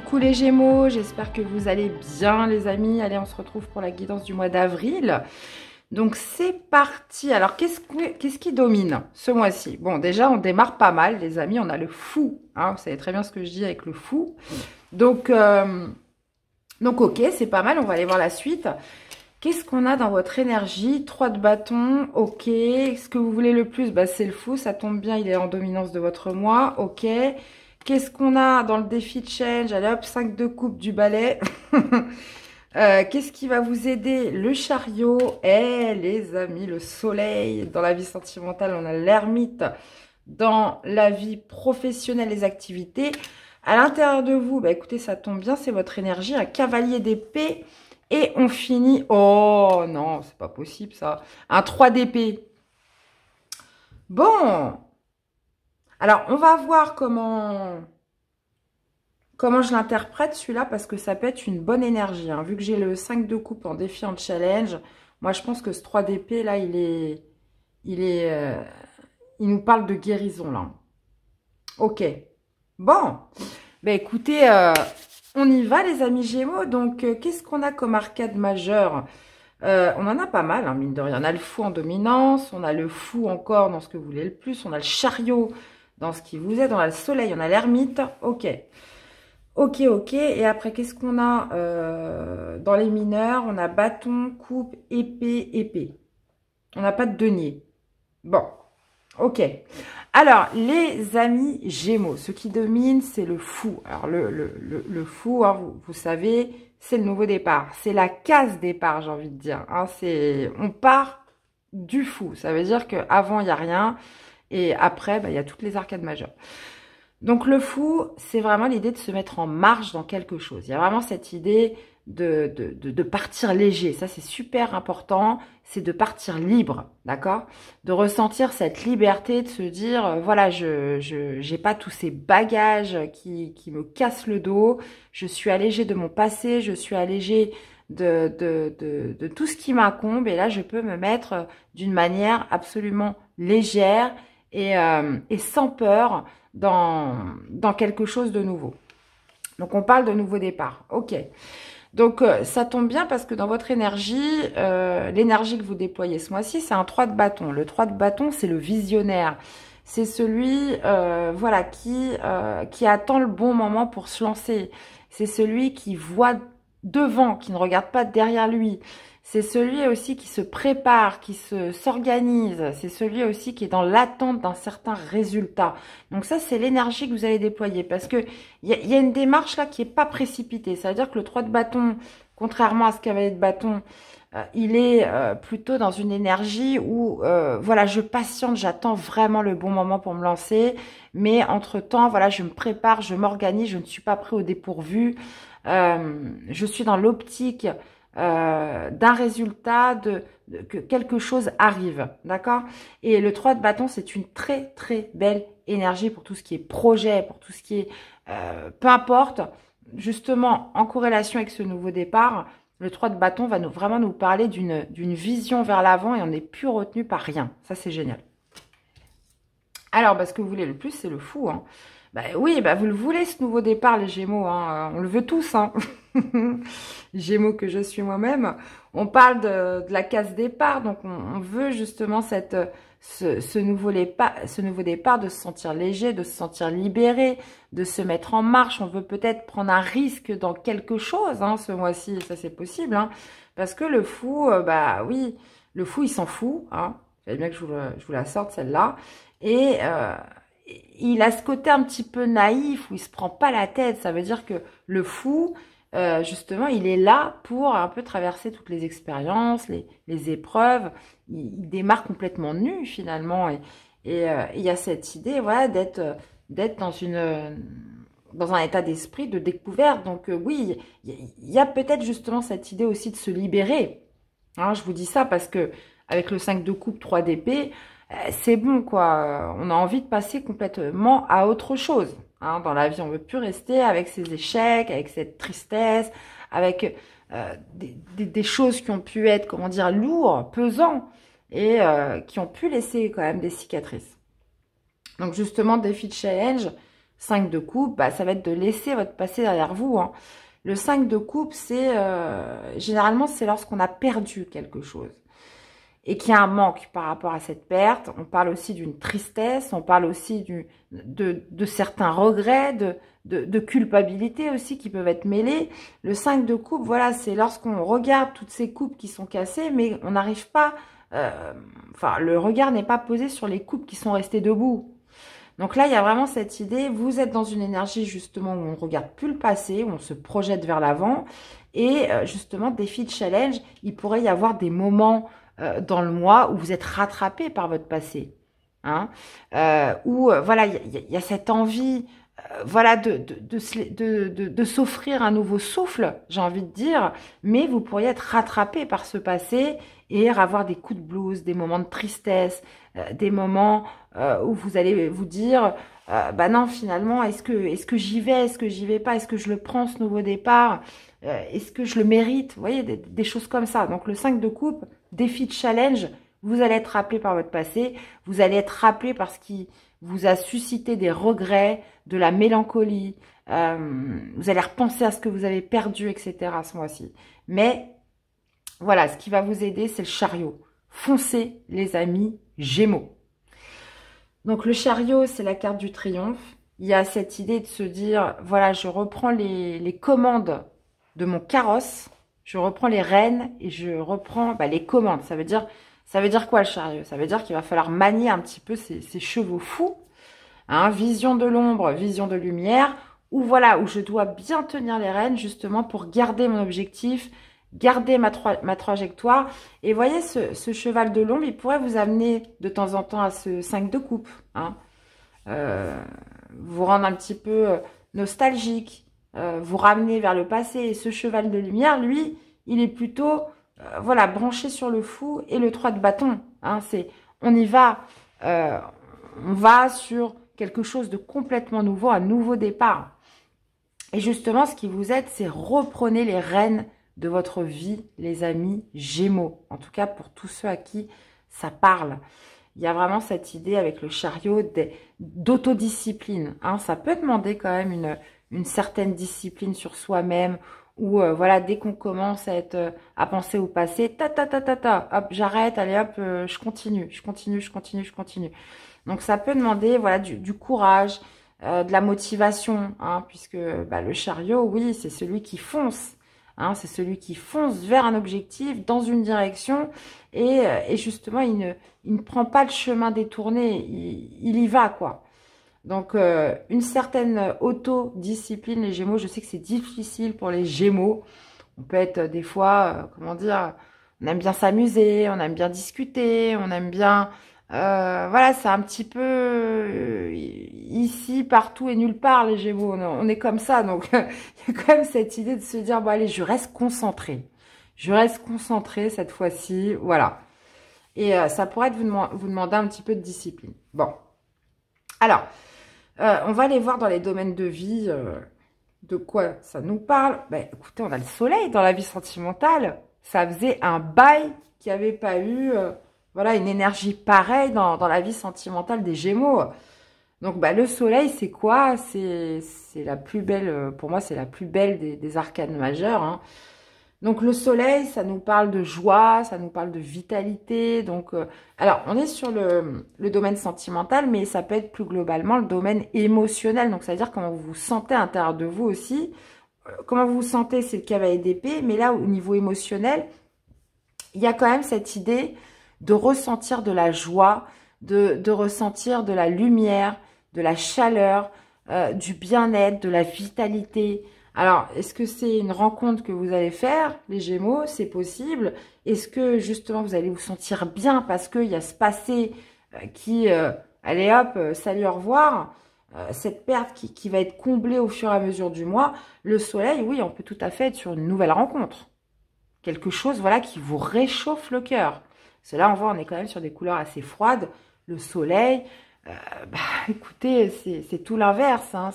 Coucou les Gémeaux, j'espère que vous allez bien les amis. Allez, on se retrouve pour la guidance du mois d'avril. Donc c'est parti. Alors qu'est-ce qui domine ce mois-ci? Bon, déjà on démarre pas mal les amis, on a le fou. Hein, vous savez très bien ce que je dis avec le fou. Donc ok, c'est pas mal, on va aller voir la suite. Qu'est-ce qu'on a dans votre énergie? 3 de bâton, ok. Ce que vous voulez le plus, bah, c'est le fou, ça tombe bien, il est en dominance de votre mois, ok. Qu'est-ce qu'on a dans le défi de change? Allez hop, 5 de coupe du balai. Qu'est-ce qui va vous aider? Le chariot. Les amis, le soleil. Dans la vie sentimentale, on a l'ermite. Dans la vie professionnelle, les activités. À l'intérieur de vous, bah, écoutez, ça tombe bien, c'est votre énergie. Un cavalier d'épée. Et on finit... Oh non, c'est pas possible ça. Un 3 d'épée. Bon. Alors, on va voir comment je l'interprète celui-là, parce que ça peut être une bonne énergie. Hein. Vu que j'ai le 5 de coupe en défi, en challenge, moi je pense que ce 3 d'épée là, il nous parle de guérison là. Ok. Bon. Ben écoutez, on y va les amis Gémeaux. Donc, qu'est-ce qu'on a comme arcade majeure? On en a pas mal, hein, mine de rien. On a le fou en dominance, on a le fou encore dans ce que vous voulez le plus, on a le chariot dans ce qui vous aide, on a le soleil, on a l'ermite. Ok. Ok, ok. Et après, qu'est-ce qu'on a dans les mineurs? On a bâton, coupe, épée, épée. On n'a pas de denier. Bon, ok. Alors, les amis Gémeaux, ce qui domine, c'est le fou. Alors, le fou, hein, vous savez, c'est le nouveau départ. C'est la case départ, j'ai envie de dire. Hein, on part du fou. Ça veut dire qu'avant, il n'y a rien. Et après, bah, il y a toutes les arcades majeures. Donc, le fou, c'est vraiment l'idée de se mettre en marche dans quelque chose. Il y a vraiment cette idée de partir léger. Ça, c'est super important. C'est de partir libre, d'accord? De ressentir cette liberté, de se dire, voilà, j'ai pas tous ces bagages qui me cassent le dos. Je suis allégée de mon passé. Je suis allégée de tout ce qui m'incombe. Et là, je peux me mettre d'une manière absolument légère et sans peur dans quelque chose de nouveau. Donc, on parle de nouveau départ. Ok. Donc, ça tombe bien parce que dans votre énergie, l'énergie que vous déployez ce mois-ci, c'est un 3 de bâton. Le 3 de bâton, c'est le visionnaire. C'est celui voilà, qui attend le bon moment pour se lancer. C'est celui qui voit devant, qui ne regarde pas derrière lui. C'est celui aussi qui se prépare, qui s'organise. C'est celui aussi qui est dans l'attente d'un certain résultat. Donc ça, c'est l'énergie que vous allez déployer. Parce que il y a une démarche là qui est pas précipitée. Ça veut dire que le 3 de bâton, contrairement à ce cavalier de bâton, il est plutôt dans une énergie où, voilà, je patiente, j'attends vraiment le bon moment pour me lancer. Mais entre-temps, voilà, je me prépare, je m'organise, je ne suis pas pris au dépourvu. Je suis dans l'optique d'un résultat, que quelque chose arrive, d'accord? Et le 3 de bâton, c'est une très très belle énergie pour tout ce qui est projet, pour tout ce qui est peu importe, justement en corrélation avec ce nouveau départ. Le 3 de bâton va vraiment nous parler d'une vision vers l'avant et on n'est plus retenu par rien. Ça, c'est génial. Alors, bah, ce que vous voulez le plus, c'est le fou. Hein. Bah, oui, bah, vous le voulez, ce nouveau départ, les Gémeaux. Hein. On le veut tous. Hein. Gémeaux que je suis moi-même. On parle de la case départ. Donc, on veut justement ce nouveau départ, de se sentir léger, de se sentir libéré, de se mettre en marche. On veut peut-être prendre un risque dans quelque chose hein, ce mois-ci. Ça, c'est possible. Hein, parce que le fou, bah oui, le fou, il s'en fout. Hein. J'avais bien que je vous la sorte, celle-là. Et il a ce côté un petit peu naïf où il se prend pas la tête. Ça veut dire que le fou, justement, il est là pour un peu traverser toutes les expériences, les épreuves. Il démarre complètement nu finalement. Et il y a cette idée, voilà, d'être dans un état d'esprit de découverte. Donc oui, il y a peut-être justement cette idée aussi de se libérer. Hein, je vous dis ça parce que avec le 5 de coupe, 3 d'épée, c'est bon quoi. On a envie de passer complètement à autre chose. Hein, dans la vie, on veut plus rester avec ces échecs, avec cette tristesse, avec des choses qui ont pu être, comment dire, lourds, pesants et qui ont pu laisser quand même des cicatrices. Donc justement, défi de challenge, 5 de coupe, bah, ça va être de laisser votre passé derrière vous, hein. Le 5 de coupe, c'est généralement, c'est lorsqu'on a perdu quelque chose et qu'il y a un manque par rapport à cette perte. On parle aussi d'une tristesse, on parle aussi de certains regrets, de culpabilité aussi qui peuvent être mêlés. Le 5 de coupe, voilà, c'est lorsqu'on regarde toutes ces coupes qui sont cassées, mais on n'arrive pas, enfin, le regard n'est pas posé sur les coupes qui sont restées debout. Donc là, il y a vraiment cette idée, vous êtes dans une énergie justement où on ne regarde plus le passé, où on se projette vers l'avant. Et justement, défi de challenge, il pourrait y avoir des moments dans le mois où vous êtes rattrapé par votre passé. Hein, où voilà, il y a cette envie voilà, de s'offrir un nouveau souffle, j'ai envie de dire, mais vous pourriez être rattrapé par ce passé et avoir des coups de blues, des moments de tristesse, des moments où vous allez vous dire bah non, finalement, est-ce que j'y vais, est-ce que j'y vais pas, est-ce que je le prends ce nouveau départ, est-ce que je le mérite, vous voyez, des choses comme ça. Donc le 5 de coupe, défi de challenge, vous allez être rappelé par votre passé, vous allez être rappelé par ce qui vous a suscité des regrets, de la mélancolie, vous allez repenser à ce que vous avez perdu, etc. à ce mois-ci. Mais voilà, ce qui va vous aider, c'est le chariot. Foncez, les amis Gémeaux. Donc le chariot, c'est la carte du triomphe. Il y a cette idée de se dire, voilà, je reprends les commandes de mon carrosse, je reprends les rênes et je reprends les commandes. Ça veut dire quoi le chariot? Ça veut dire qu'il va falloir manier un petit peu ces chevaux fous. Hein, vision de l'ombre, vision de lumière, où voilà, où je dois bien tenir les rênes justement pour garder mon objectif, garder ma trajectoire. Et voyez, ce cheval de l'ombre, il pourrait vous amener de temps en temps à ce 5 de coupe. Hein. Vous rendre un petit peu nostalgique, vous ramener vers le passé. Et ce cheval de lumière, lui, il est plutôt voilà, branché sur le fou et le 3 de bâton. Hein, on y va, on va sur quelque chose de complètement nouveau, un nouveau départ. Et justement, ce qui vous aide, c'est reprenez les rênes de votre vie, les amis Gémeaux. En tout cas, pour tous ceux à qui ça parle. Il y a vraiment cette idée avec le chariot d'autodiscipline. Hein. Ça peut demander quand même une certaine discipline sur soi-même, où voilà, dès qu'on commence à penser au passé, hop, j'arrête, allez hop, je continue. Donc ça peut demander voilà du courage, de la motivation, hein, puisque le chariot, oui, c'est celui qui fonce. Hein, c'est celui qui fonce vers un objectif, dans une direction, et justement, il ne prend pas le chemin détourné, il y va, quoi. Donc, une certaine autodiscipline, les Gémeaux, je sais que c'est difficile pour les Gémeaux. On peut être des fois, comment dire, on aime bien s'amuser, on aime bien discuter, on aime bien... voilà, c'est un petit peu ici, partout et nulle part, les Gémeaux. On est comme ça, donc il y a quand même cette idée de se dire, bon allez, je reste concentré. Je reste concentré cette fois-ci, voilà. Et ça pourrait être vous demander un petit peu de discipline. Bon, alors, on va aller voir dans les domaines de vie de quoi ça nous parle. Écoutez, on a le soleil dans la vie sentimentale. Ça faisait un bail qu'il n'y avait pas eu... voilà, une énergie pareille dans la vie sentimentale des Gémeaux. Donc, le soleil, c'est quoi? C'est la plus belle, pour moi, c'est la plus belle des arcanes majeures. Hein. Donc, le soleil, ça nous parle de joie, ça nous parle de vitalité. Donc, alors, on est sur le domaine sentimental, mais ça peut être plus globalement le domaine émotionnel. Donc, ça veut dire comment vous vous sentez à l'intérieur de vous aussi. Comment vous vous sentez, c'est le cavalier d'épée. Mais là, au niveau émotionnel, il y a quand même cette idée de ressentir de la joie, de ressentir de la lumière, de la chaleur, du bien-être, de la vitalité. Alors, est-ce que c'est une rencontre que vous allez faire, les Gémeaux? C'est possible. Est-ce que, justement, vous allez vous sentir bien parce qu'il y a ce passé qui, allez hop, salut, au revoir, cette perte qui va être comblée au fur et à mesure du mois. Le soleil, oui, on peut tout à fait être sur une nouvelle rencontre. Quelque chose, voilà, qui vous réchauffe le cœur. Parce que là, on voit, on est quand même sur des couleurs assez froides. Le soleil, écoutez, c'est tout l'inverse. Hein.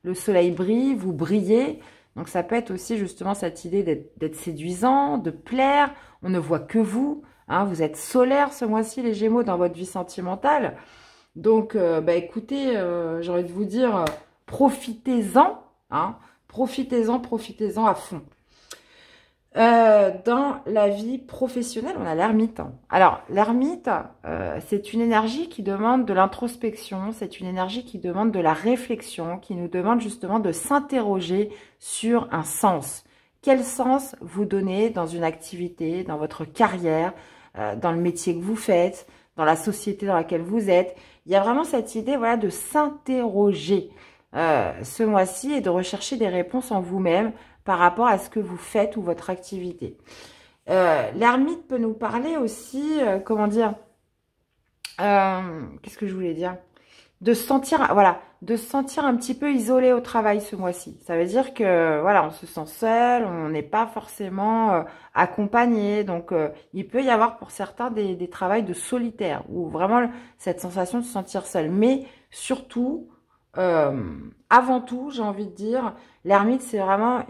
Le soleil brille, vous brillez. Donc, ça peut être aussi justement cette idée d'être séduisant, de plaire. On ne voit que vous. Hein. Vous êtes solaire ce mois-ci, les Gémeaux, dans votre vie sentimentale. Donc, bah, écoutez, j'ai envie de vous dire, profitez-en, hein, profitez-en à fond. Dans la vie professionnelle, on a l'ermite. Alors, l'ermite, c'est une énergie qui demande de l'introspection, c'est une énergie qui demande de la réflexion, qui nous demande justement de s'interroger sur un sens. Quel sens vous donnez dans une activité, dans votre carrière, dans le métier que vous faites, dans la société dans laquelle vous êtes? Il y a vraiment cette idée, voilà, de s'interroger ce mois-ci et de rechercher des réponses en vous-même par rapport à ce que vous faites ou votre activité. L'ermite peut nous parler aussi, comment dire, qu'est-ce que je voulais dire? De se sentir, voilà, de se sentir un petit peu isolé au travail ce mois-ci. Ça veut dire que, voilà, on se sent seul, on n'est pas forcément accompagné. Donc, il peut y avoir pour certains des travails de solitaire ou vraiment cette sensation de se sentir seul. Mais surtout, avant tout, j'ai envie de dire, l'ermite, c'est vraiment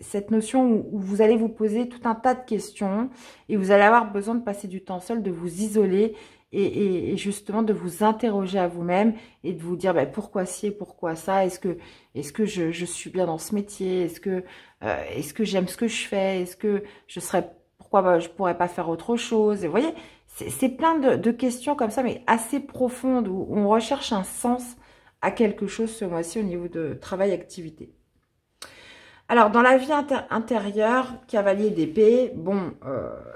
cette notion où vous allez vous poser tout un tas de questions et vous allez avoir besoin de passer du temps seul, de vous isoler et justement de vous interroger à vous-même et de vous dire ben, pourquoi ci et pourquoi ça, est-ce que je suis bien dans ce métier, est-ce que j'aime ce que je fais, est-ce que pourquoi je pourrais pas faire autre chose. Et vous voyez, c'est plein de questions comme ça, mais assez profondes où on recherche un sens à quelque chose ce mois-ci au niveau de travail-activité. Alors, dans la vie intérieure, cavalier d'épée, bon,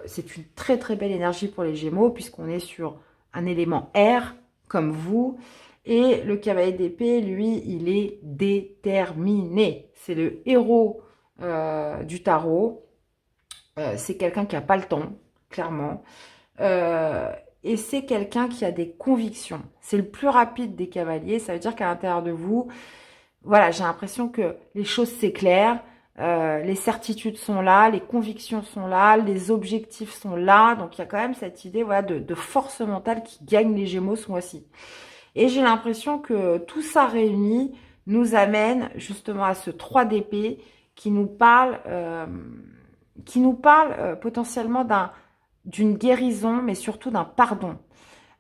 c'est une très très belle énergie pour les Gémeaux puisqu'on est sur un élément air, comme vous. Et le cavalier d'épée, lui, il est déterminé. C'est le héros du tarot. C'est quelqu'un qui n'a pas le temps, clairement. Et c'est quelqu'un qui a des convictions. C'est le plus rapide des cavaliers. Ça veut dire qu'à l'intérieur de vous, voilà, j'ai l'impression que les choses s'éclairent, les certitudes sont là, les convictions sont là, les objectifs sont là. Donc, il y a quand même cette idée voilà, de force mentale qui gagne les Gémeaux ce mois-ci. Et j'ai l'impression que tout ça réuni nous amène justement à ce 3 d'épée qui nous parle, potentiellement d'une guérison, mais surtout d'un pardon.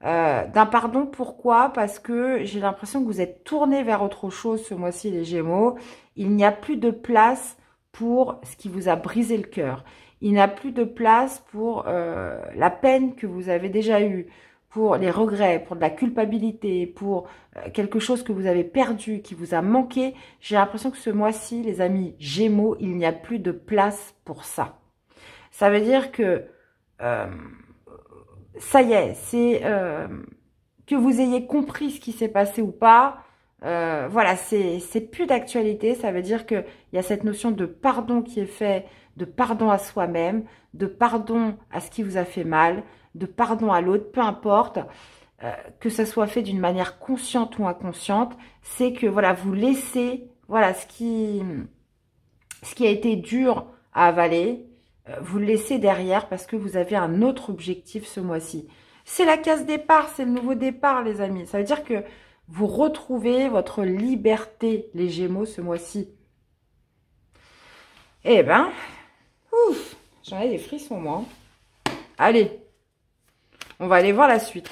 D'un pardon, pourquoi? Parce que j'ai l'impression que vous êtes tourné vers autre chose ce mois-ci, les Gémeaux. Il n'y a plus de place pour ce qui vous a brisé le cœur. Il n'y a plus de place pour la peine que vous avez déjà eue, pour les regrets, pour de la culpabilité, pour quelque chose que vous avez perdu, qui vous a manqué. J'ai l'impression que ce mois-ci, les amis Gémeaux, il n'y a plus de place pour ça. Ça veut dire que ça y est, c'est que vous ayez compris ce qui s'est passé ou pas. Voilà, c'est plus d'actualité. Ça veut dire qu'il y a cette notion de pardon qui est fait, de pardon à soi-même, de pardon à ce qui vous a fait mal, de pardon à l'autre, peu importe, que ça soit fait d'une manière consciente ou inconsciente. C'est que voilà, vous laissez voilà ce qui a été dur à avaler. Vous le laissez derrière parce que vous avez un autre objectif ce mois-ci. C'est la case départ, c'est le nouveau départ, les amis. Ça veut dire que vous retrouvez votre liberté, les Gémeaux, ce mois-ci. Eh ben, ouf, j'en ai des frissons, moi. Allez, on va aller voir la suite.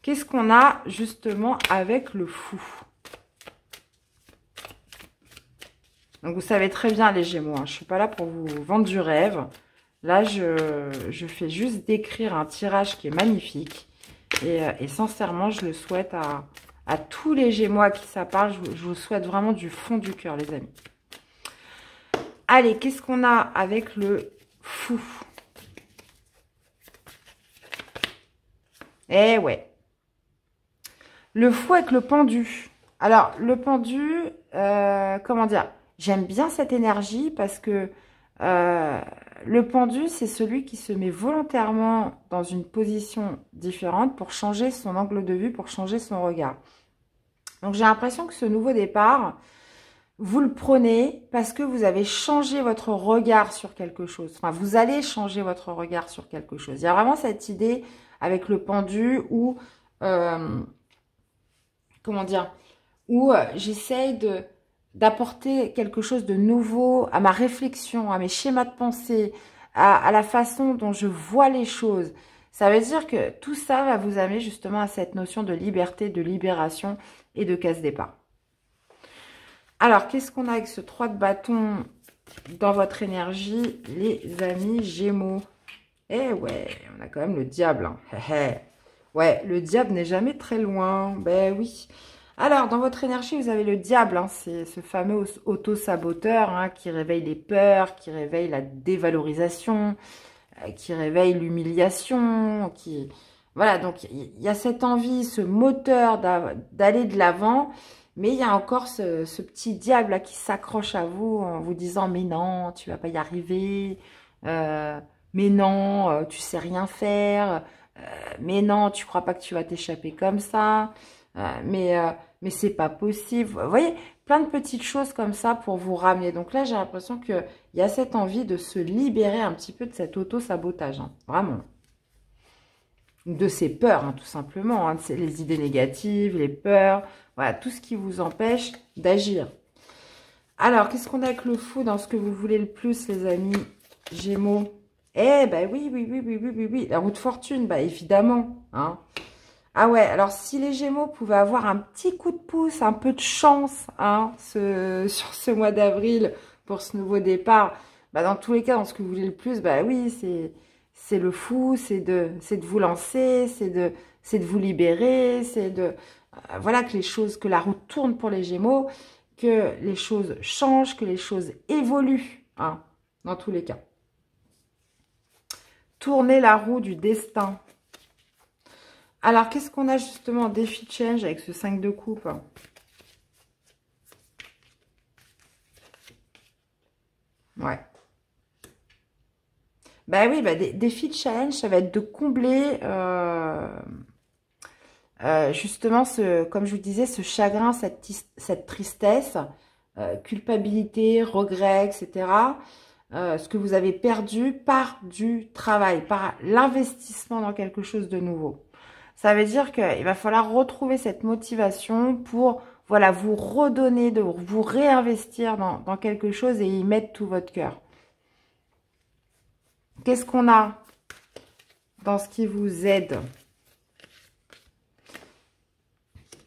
Qu'est-ce qu'on a, justement, avec le fou? Donc, vous savez très bien, les Gémeaux, hein, je ne suis pas là pour vous vendre du rêve. Là, je fais juste décrire un tirage qui est magnifique. Et sincèrement, je le souhaite à tous les Gémeaux à qui ça parle. Je vous souhaite vraiment du fond du cœur, les amis. Allez, qu'est-ce qu'on a avec le fou? Eh ouais. Le fou avec le pendu. Alors, le pendu, comment dire? J'aime bien cette énergie parce que le pendu, c'est celui qui se met volontairement dans une position différente pour changer son angle de vue, pour changer son regard. Donc, j'ai l'impression que ce nouveau départ, vous le prenez parce que vous avez changé votre regard sur quelque chose. Enfin, vous allez changer votre regard sur quelque chose. Il y a vraiment cette idée avec le pendu où, comment dire, où j'essaye d'apporter quelque chose de nouveau à ma réflexion, à mes schémas de pensée, à la façon dont je vois les choses. Ça veut dire que tout ça va vous amener justement à cette notion de liberté, de libération et de casse-départ. Alors, qu'est-ce qu'on a avec ce 3 de bâton dans votre énergie, les amis Gémeaux? Eh ouais, on a quand même le diable. Hein. Ouais, le diable n'est jamais très loin. Ben oui. Alors, dans votre énergie, vous avez le diable. Hein, c'est ce fameux auto-saboteur hein, qui réveille les peurs, qui réveille la dévalorisation, qui réveille l'humiliation. Voilà, donc il y a cette envie, ce moteur d'aller de l'avant. Mais il y a encore ce petit diable là qui s'accroche à vous en vous disant « Mais non, tu vas pas y arriver. Mais non, tu sais rien faire. Mais non, tu crois pas que tu vas t'échapper comme ça. Mais c'est pas possible. » Vous voyez, plein de petites choses comme ça pour vous ramener. Donc là, j'ai l'impression qu'il y a cette envie de se libérer un petit peu de cet auto-sabotage. Hein, vraiment. De ces peurs, hein, tout simplement. Hein, les idées négatives, les peurs. Voilà, tout ce qui vous empêche d'agir. Alors, qu'est-ce qu'on a avec le fou dans ce que vous voulez le plus, les amis Gémeaux? Eh ben oui. La roue de fortune, bah évidemment. Hein. Ah ouais, alors si les Gémeaux pouvaient avoir un petit coup de pouce, un peu de chance hein, sur ce mois d'avril pour ce nouveau départ, bah dans tous les cas, dans ce que vous voulez le plus, bah oui, c'est le fou, c'est de vous lancer, c'est de vous libérer, c'est de... voilà, que la roue tourne pour les Gémeaux, que les choses changent, que les choses évoluent, hein, dans tous les cas. Tourner la roue du destin. Alors, qu'est-ce qu'on a justement en défi de change avec ce 5 de coupe? Ouais. Bah oui, bah, défi de challenge, ça va être de combler justement, comme je vous disais, ce chagrin, cette tristesse, culpabilité, regret, etc. Ce que vous avez perdu par du travail, par l'investissement dans quelque chose de nouveau. Ça veut dire qu'il va falloir retrouver cette motivation pour voilà, vous redonner, vous réinvestir dans quelque chose et y mettre tout votre cœur. Qu'est-ce qu'on a dans ce qui vous aide?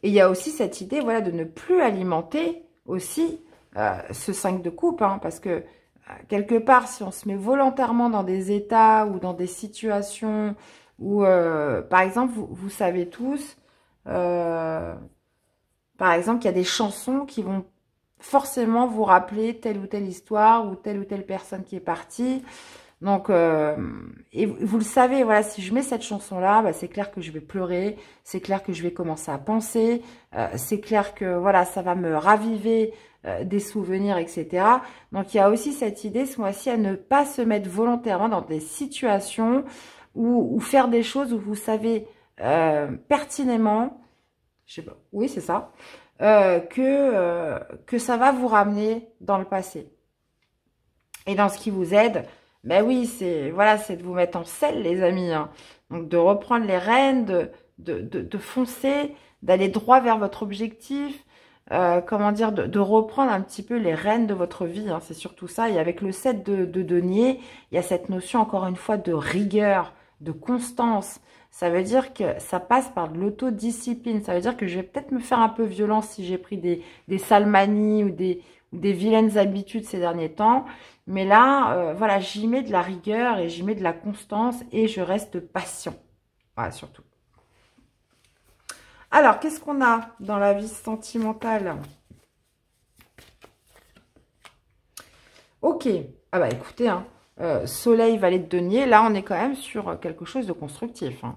Et il y a aussi cette idée voilà, de ne plus alimenter aussi ce 5 de coupe, hein, parce que quelque part, si on se met volontairement dans des états ou dans des situations où, par exemple, vous savez tous, par exemple, qu'il y a des chansons qui vont forcément vous rappeler telle ou telle histoire ou telle personne qui est partie. Donc, et vous le savez, voilà, si je mets cette chanson-là, bah, c'est clair que je vais pleurer, c'est clair que je vais commencer à penser, c'est clair que, voilà, ça va me raviver des souvenirs, etc. Donc, il y a aussi cette idée, ce mois-ci, à ne pas se mettre volontairement dans des situations ou faire des choses où vous savez pertinemment, je sais pas, oui, c'est ça, que ça va vous ramener dans le passé. Et dans ce qui vous aide, ben oui, c'est voilà, c'est de vous mettre en selle, les amis. Hein. Donc, de reprendre les rênes, de foncer, d'aller droit vers votre objectif. Comment dire, de reprendre un petit peu les rênes de votre vie. Hein, c'est surtout ça. Et avec le 7 de denier, il y a cette notion, encore une fois, de rigueur, de constance. Ça veut dire que ça passe par de l'autodiscipline. Ça veut dire que je vais peut-être me faire un peu violence si j'ai pris des sales manies ou des vilaines habitudes ces derniers temps. Mais là, voilà, j'y mets de la rigueur et j'y mets de la constance et je reste patient. Voilà, surtout. Alors, qu'est-ce qu'on a dans la vie sentimentale? Ok. Ah bah écoutez, hein, Soleil, Valet de denier, là on est quand même sur quelque chose de constructif. Hein.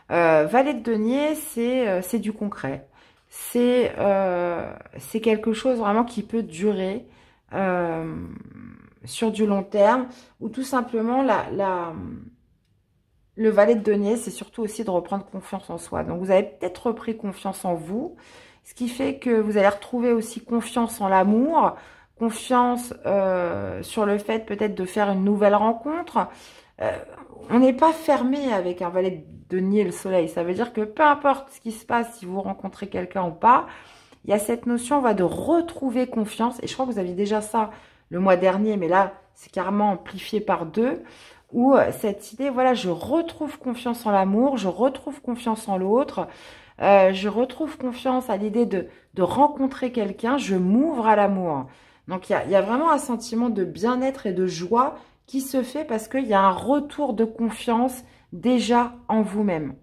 Valet de denier, c'est du concret. C'est quelque chose vraiment qui peut durer sur du long terme, ou tout simplement le valet de denier, c'est surtout aussi de reprendre confiance en soi. Donc vous avez peut-être repris confiance en vous, ce qui fait que vous allez retrouver aussi confiance en l'amour, confiance sur le fait peut-être de faire une nouvelle rencontre. On n'est pas fermé avec un valet de denier, le soleil. Ça veut dire que peu importe ce qui se passe, si vous rencontrez quelqu'un ou pas, il y a cette notion de retrouver confiance. Et je crois que vous aviez déjà ça le mois dernier, mais là, c'est carrément amplifié par 2. Ou cette idée, voilà, je retrouve confiance en l'amour, je retrouve confiance en l'autre, je retrouve confiance à l'idée de rencontrer quelqu'un, je m'ouvre à l'amour. Donc, il y a vraiment un sentiment de bien-être et de joie qui se fait parce qu'il y a un retour de confiance déjà en vous-même.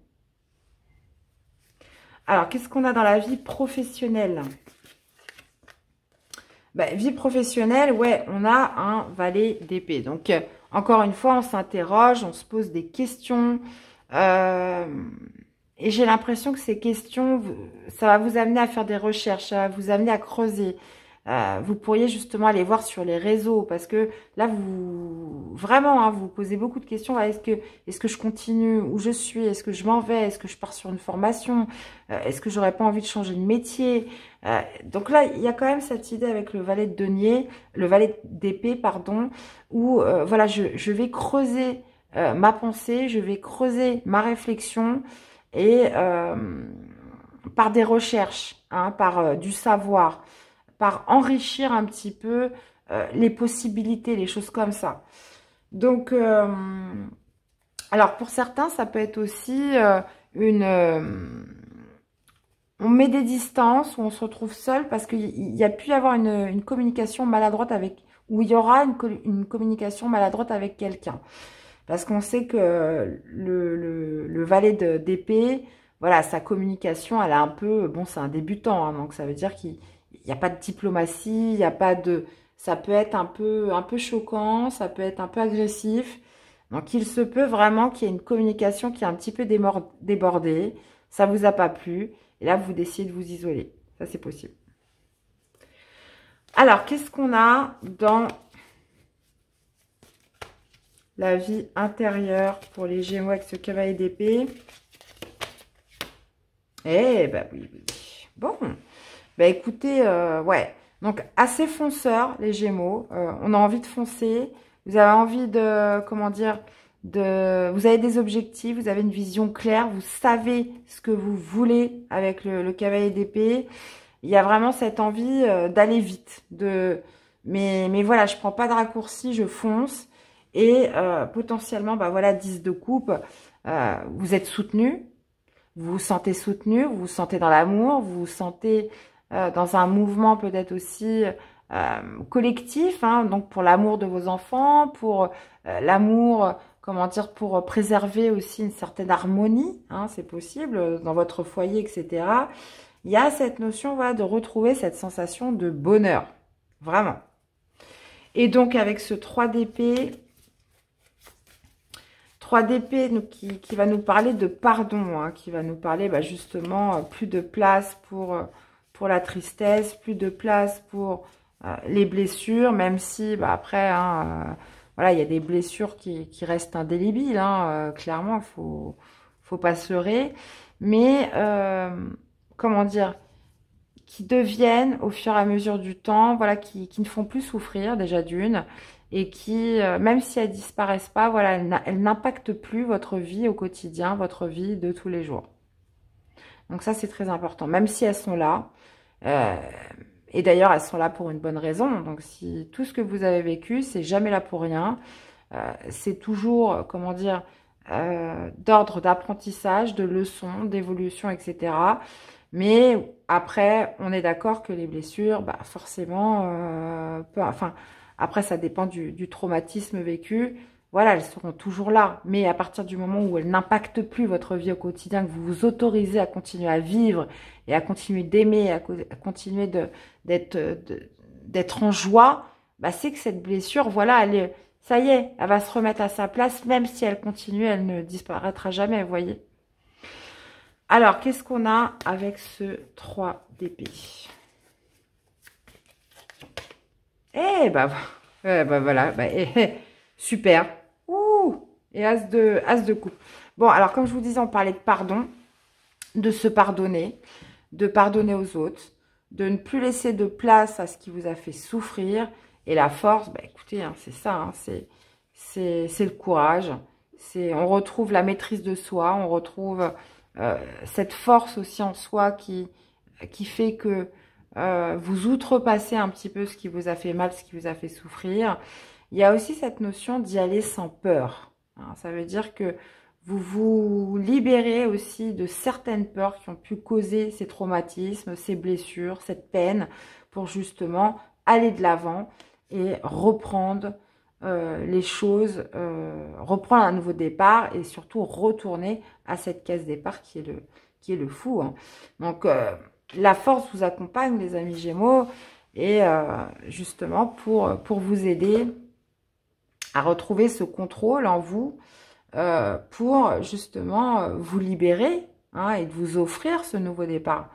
Alors, qu'est-ce qu'on a dans la vie professionnelle? Ben, vie professionnelle, ouais, on a un valet d'épée. Donc, encore une fois, on s'interroge, on se pose des questions. Euh, et j'ai l'impression que ces questions, ça va vous amener à faire des recherches, ça va vous amener à creuser. Vous pourriez justement aller voir sur les réseaux parce que là, vous vraiment, hein, vous posez beaucoup de questions. Ah, est-ce que je continue où je suis? Est-ce que je m'en vais? Est-ce que je pars sur une formation? Est-ce que j'aurais pas envie de changer de métier? Donc là, il y a quand même cette idée avec le valet de denier, le valet d'épée, pardon, où voilà, je vais creuser ma pensée, je vais creuser ma réflexion et par des recherches, hein, par du savoir, par enrichir un petit peu les possibilités, les choses comme ça. Donc, alors pour certains, ça peut être aussi on met des distances, où on se retrouve seul parce qu'il y a pu y avoir une communication maladroite avec, ou il y aura une communication maladroite avec quelqu'un. Parce qu'on sait que le valet d'épée, voilà, sa communication, elle est un peu, bon, c'est un débutant, hein, donc ça veut dire qu'il n'y a pas de diplomatie, il n'y a pas de, ça peut être un peu choquant, ça peut être un peu agressif. Donc il se peut vraiment qu'il y ait une communication qui est un petit peu débordée, ça vous a pas plu, et là vous décidez de vous isoler. Ça c'est possible. Alors, qu'est-ce qu'on a dans la vie intérieure pour les Gémeaux avec ce cavalier d'épée? Eh ben oui, oui, oui. Bon, ben écoutez, ouais. Donc, assez fonceur, les Gémeaux. On a envie de foncer. Vous avez envie de, comment dire, vous avez des objectifs, vous avez une vision claire, vous savez ce que vous voulez avec le cavalier d'épée. Il y a vraiment cette envie d'aller vite. Mais voilà, je prends pas de raccourci, je fonce. Et potentiellement, bah voilà, 10 de coupe, vous êtes soutenu, vous vous sentez soutenu, vous vous sentez dans l'amour, vous vous sentez dans un mouvement peut-être aussi collectif, hein, donc pour l'amour de vos enfants, pour l'amour, comment dire, pour préserver aussi une certaine harmonie, hein, c'est possible, dans votre foyer, etc. Il y a cette notion, voilà, de retrouver cette sensation de bonheur, vraiment. Et donc avec ce 3 d'épée, 3 d'épée qui va nous parler de pardon, hein, qui va nous parler bah, justement plus de place pour la tristesse, plus de place pour les blessures, même si bah, après, hein, voilà, il y a des blessures qui restent indélébiles, hein, clairement, faut pas se leurrer, mais comment dire, qui deviennent au fur et à mesure du temps, voilà, qui ne font plus souffrir déjà d'une, et qui, même si elles disparaissent pas, voilà, elles n'impactent plus votre vie au quotidien, votre vie de tous les jours. Donc ça, c'est très important, même si elles sont là. Et d'ailleurs, elles sont là pour une bonne raison. Donc si tout ce que vous avez vécu, c'est jamais là pour rien. C'est toujours, comment dire, d'ordre d'apprentissage, de leçons, d'évolution, etc. Mais après, on est d'accord que les blessures, bah forcément, enfin, après, ça dépend du traumatisme vécu. Voilà, elles seront toujours là. Mais à partir du moment où elles n'impactent plus votre vie au quotidien, que vous vous autorisez à continuer à vivre et à continuer d'aimer, à continuer d'être en joie, bah c'est que cette blessure, voilà, ça y est, elle va se remettre à sa place, même si elle continue, elle ne disparaîtra jamais, vous voyez. Alors, qu'est-ce qu'on a avec ce 3 d'épée? Eh ben, voilà, bah, super. Ouh, et as de coupe. Bon, alors comme je vous disais, on parlait de pardon, de se pardonner, de pardonner aux autres, de ne plus laisser de place à ce qui vous a fait souffrir. Et la force, bah écoutez, hein, c'est ça, hein, c'est le courage. On retrouve la maîtrise de soi, on retrouve cette force aussi en soi qui fait que vous outrepassez un petit peu ce qui vous a fait mal, ce qui vous a fait souffrir. Il y a aussi cette notion d'y aller sans peur. hein. Ça veut dire que vous vous libérez aussi de certaines peurs qui ont pu causer ces traumatismes, ces blessures, cette peine, pour justement aller de l'avant et reprendre les choses, reprendre un nouveau départ et surtout retourner à cette case départ qui est le fou, hein. Donc, la force vous accompagne, les amis Gémeaux, et justement pour vous aider à retrouver ce contrôle en vous, pour justement vous libérer, hein, et de vous offrir ce nouveau départ.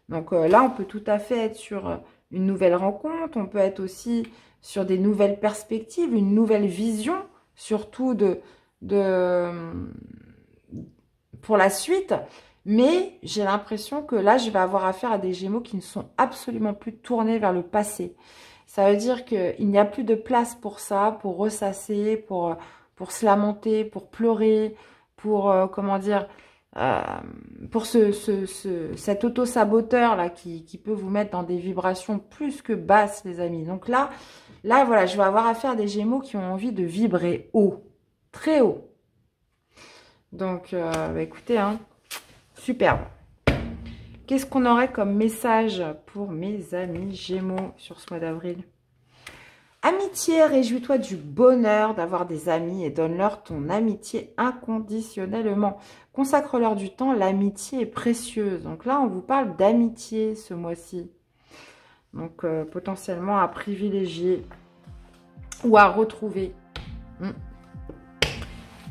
Donc là, on peut tout à fait être sur une nouvelle rencontre, on peut être aussi sur des nouvelles perspectives, une nouvelle vision, surtout pour la suite. Mais j'ai l'impression que là, je vais avoir affaire à des Gémeaux qui ne sont absolument plus tournés vers le passé. Ça veut dire qu'il n'y a plus de place pour ça, pour ressasser, pour se lamenter, pour pleurer, pour, comment dire, pour cet auto-saboteur là qui peut vous mettre dans des vibrations plus que basses, les amis. Donc là, voilà, je vais avoir affaire à des Gémeaux qui ont envie de vibrer haut, très haut. Donc, bah, écoutez, hein, superbe. Qu'est-ce qu'on aurait comme message pour mes amis Gémeaux sur ce mois d'avril? Amitié, réjouis-toi du bonheur d'avoir des amis et donne-leur ton amitié inconditionnellement. Consacre-leur du temps, l'amitié est précieuse. Donc là, on vous parle d'amitié ce mois-ci. Donc potentiellement à privilégier ou à retrouver.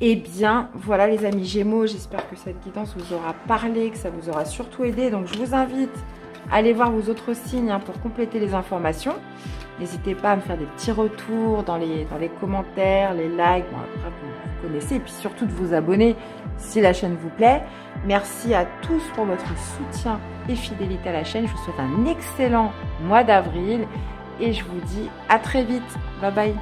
Eh bien, voilà les amis Gémeaux, j'espère que cette guidance vous aura parlé, que ça vous aura surtout aidé. Donc je vous invite à aller voir vos autres signes, hein, pour compléter les informations. N'hésitez pas à me faire des petits retours dans les commentaires, les likes, bon, après vous connaissez, et puis surtout de vous abonner si la chaîne vous plaît. Merci à tous pour votre soutien et fidélité à la chaîne. Je vous souhaite un excellent mois d'avril et je vous dis à très vite. Bye bye.